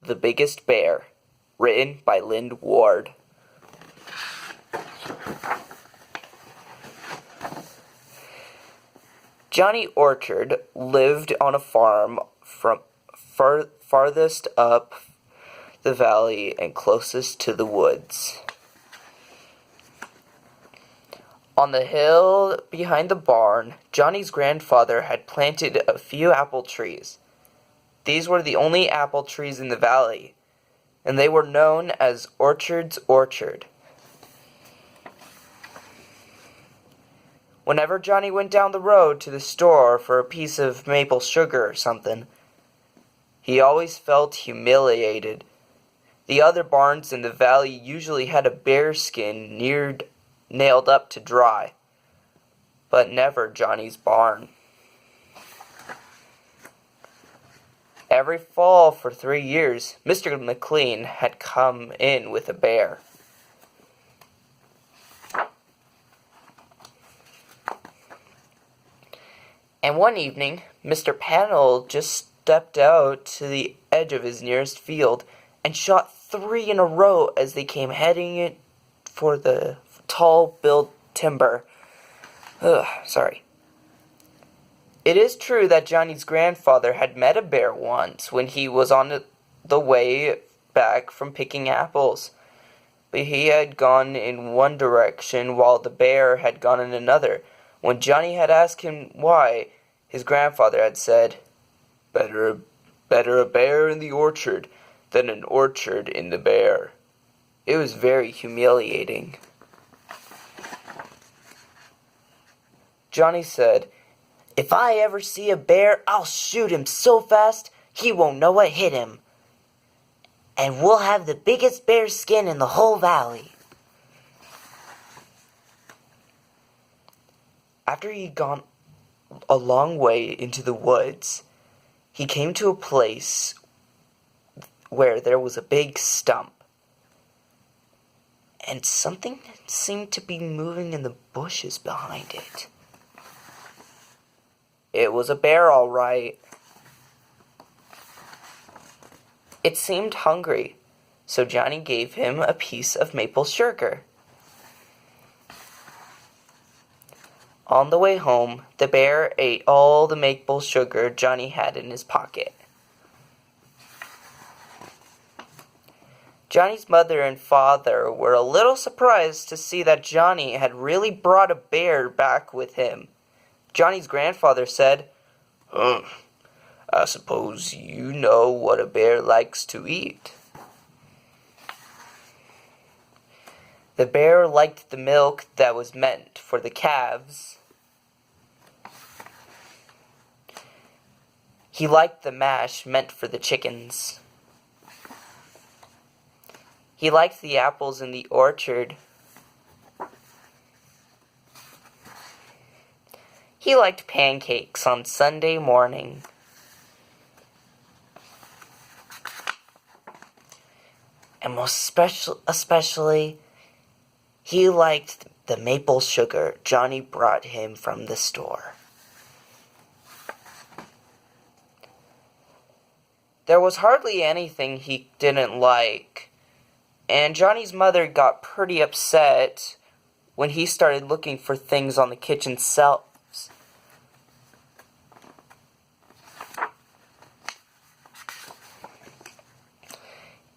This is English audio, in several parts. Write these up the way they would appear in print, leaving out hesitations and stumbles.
The Biggest Bear, written by Lind Ward. Johnny Orchard lived on a farm from farthest up the valley and closest to the woods. On the hill behind the barn, Johnny's grandfather had planted a few apple trees. These were the only apple trees in the valley, and they were known as Orchard's Orchard. Whenever Johnny went down the road to the store for a piece of maple sugar or something, he always felt humiliated. The other barns in the valley usually had a bear skin nailed up to dry, but never Johnny's barn. Every fall for 3 years, Mr. McLean had come in with a bear. And one evening, Mr. Pennell just stepped out to the edge of his nearest field and shot 3 in a row as they came heading for the tall-billed timber. It is true that Johnny's grandfather had met a bear once when he was on the way back from picking apples, but he had gone in one direction while the bear had gone in another. When Johnny had asked him why, his grandfather had said, Better a bear in the orchard than an orchard in the bear." It was very humiliating. Johnny said, "If I ever see a bear, I'll shoot him so fast he won't know what hit him. And we'll have the biggest bear skin in the whole valley." After he'd gone a long way into the woods, he came to a place where there was a big stump, and something seemed to be moving in the bushes behind it. It was a bear, all right. It seemed hungry, so Johnny gave him a piece of maple sugar. On the way home, the bear ate all the maple sugar Johnny had in his pocket. Johnny's mother and father were a little surprised to see that Johnny had really brought a bear back with him. Johnny's grandfather said, I suppose you know what a bear likes to eat." The bear liked the milk that was meant for the calves. He liked the mash meant for the chickens. He liked the apples in the orchard. He liked pancakes on Sunday morning. And most especially, he liked the maple sugar Johnny brought him from the store. There was hardly anything he didn't like, and Johnny's mother got pretty upset when he started looking for things on the kitchen shelves.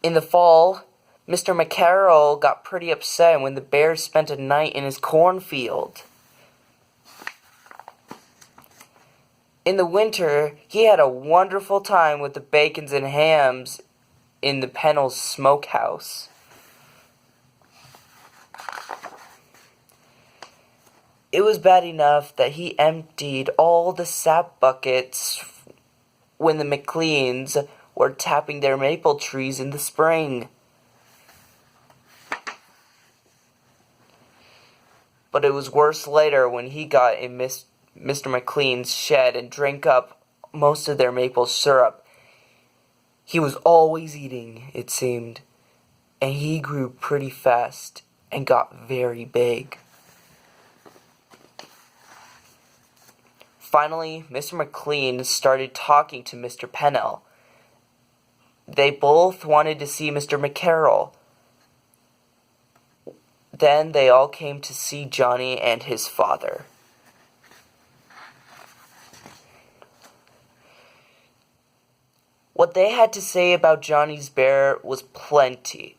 In the fall, Mr. McCarroll got pretty upset when the bear spent a night in his cornfield. In the winter, he had a wonderful time with the bacons and hams in the Pennell's smokehouse. It was bad enough that he emptied all the sap buckets when the McLeans were tapping their maple trees in the spring. But it was worse later when he got in Mr. McLean's shed and drank up most of their maple syrup. He was always eating, it seemed, and he grew pretty fast and got very big. Finally, Mr. McLean started talking to Mr. Pennell. They both wanted to see Mr. McCarroll. Then they all came to see Johnny and his father. What they had to say about Johnny's bear was plenty.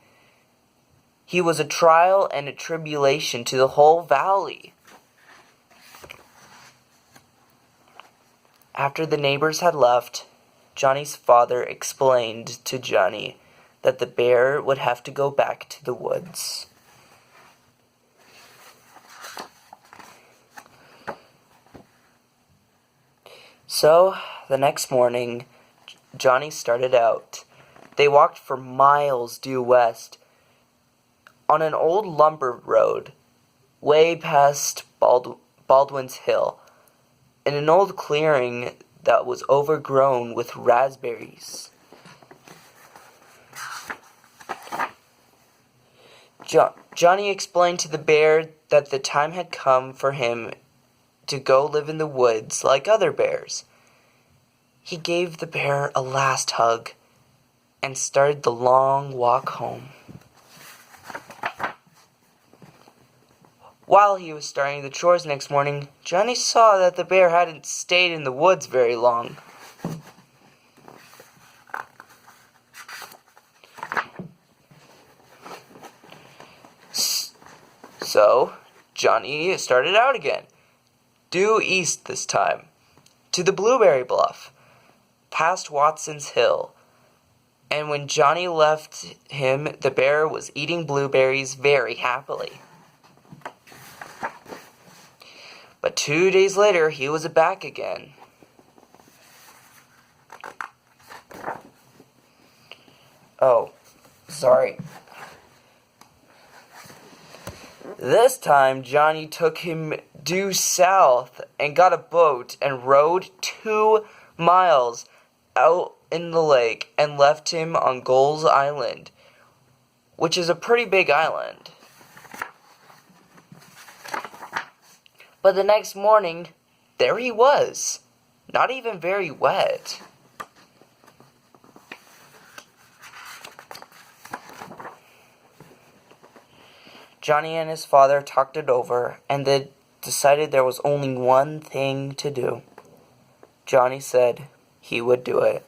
He was a trial and a tribulation to the whole valley. After the neighbors had left, Johnny's father explained to Johnny that the bear would have to go back to the woods. So, the next morning, Johnny started out. They walked for miles due west on an old lumber road, way past Baldwin's Hill, in an old clearing that was overgrown with raspberries. Johnny explained to the bear that the time had come for him to go live in the woods like other bears. He gave the bear a last hug and started the long walk home. While he was starting the chores next morning, Johnny saw that the bear hadn't stayed in the woods very long. So, Johnny started out again, due east this time, to the Blueberry Bluff, past Watson's Hill. And when Johnny left him, the bear was eating blueberries very happily. But 2 days later, he was back again. Oh, sorry. This time, Johnny took him due south and got a boat and rowed 2 miles out in the lake and left him on Gull's Island, which is a pretty big island. But the next morning, there he was, not even very wet. Johnny and his father talked it over, and they decided there was only one thing to do. Johnny said he would do it.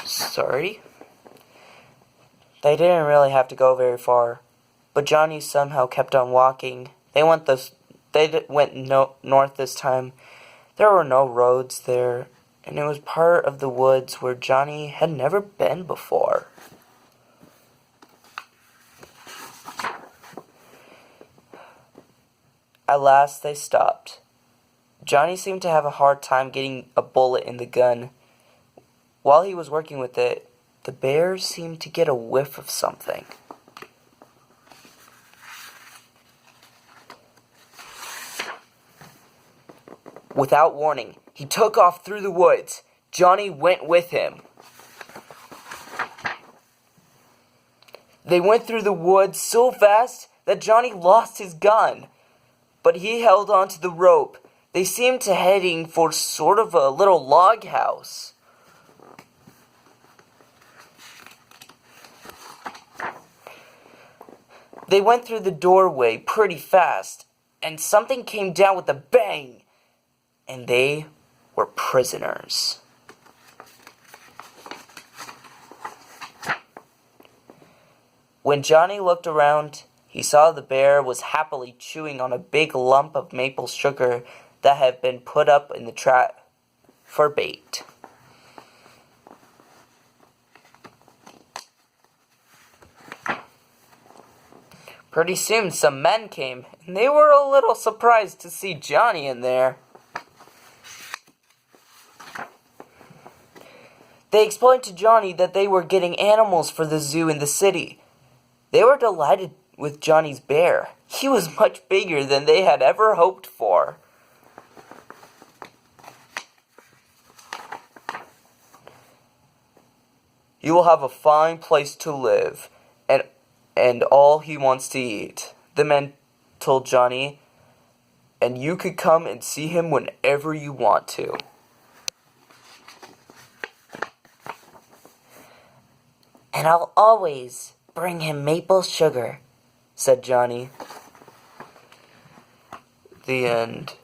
Sorry? They didn't really have to go very far, but Johnny somehow kept on walking. They went north this time. There were no roads there, and it was part of the woods where Johnny had never been before. At last they stopped. Johnny seemed to have a hard time getting a bullet in the gun. While he was working with it, the bear seemed to get a whiff of something. Without warning, he took off through the woods. Johnny went with him. They went through the woods so fast that Johnny lost his gun, but he held on to the rope. They seemed to heading for sort of a little log house. They went through the doorway pretty fast, and something came down with a bang. And they were prisoners. When Johnny looked around, he saw the bear was happily chewing on a big lump of maple sugar that had been put up in the trap for bait. Pretty soon some men came, and they were a little surprised to see Johnny in there. They explained to Johnny that they were getting animals for the zoo in the city. They were delighted with Johnny's bear. He was much bigger than they had ever hoped for. "He will have a fine place to live, and all he wants to eat," the men told Johnny, "and you could come and see him whenever you want to." "And I'll always bring him maple sugar," said Johnny. The end.